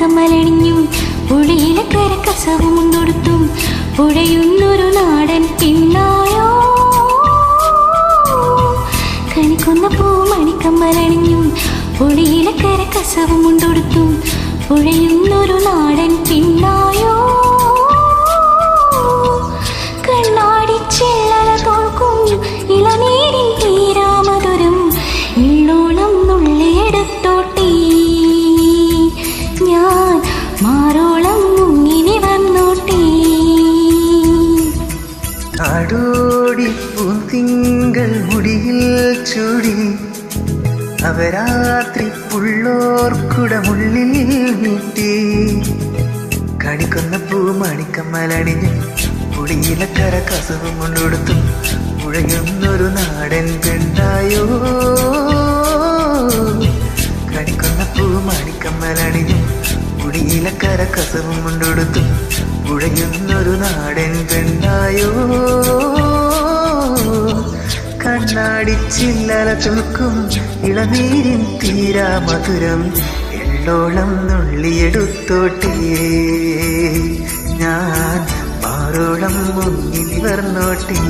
മണിക്കമ്മലണിഞ്ഞു പുഴയിലെ കരക്കസവും തൊടുത്തും പുഴയുന്നൊരു നാടൻ പിന്നായോ കണിക്കുന്ന പൂ മണിക്കമ്മലണിഞ്ഞു പുഴയിലെ കരക്കസവും തൊടുത്തും പുഴയുന്നൊരു നാടൻ പിന്നായോ കണ്ണാടി ചെല്ലല തോൽക്കും ഇളനീരിൻ തീരാമധുരം ഇള്ളോളം നുള്ളിയെടുത്തോട്ടേ ഞാൻ മാറോളം മുങ്ങിനി വന്നോട്ടേ ആടോടി പൂന്തിങ്കൾ മുടിയിൽ ചൂടി അവരാത്രി പുള്ളോർക്കുടമുള്ളിൽ നീട്ടി കണിക്കുന്ന പൂ മണിക്കമ്മലണിഞ്ഞു പുളിയിലക്കര കസവും കൊണ്ടുകൊടുത്തും പുഴയുന്നൊരു നാടൻ പെണ്ണായോ കണിക്കുന്ന പൂ മണിക്കമ്മലണിഞ്ഞു പുളിയിലക്കര കസവും കൊണ്ടുകൊടുത്തും പുഴയുന്നൊരു നാടൻ പെണ്ണായോ കണ്ണാടി ചില്ലല തുളുക്കും ഇളനീരിൻ തീരാ മധുരം എള്ളോളം നുള്ളിയെടുത്തോട്ടേ ഞാൻ മാറോളം മുങ്ങിൽ വർന്നോട്ടേ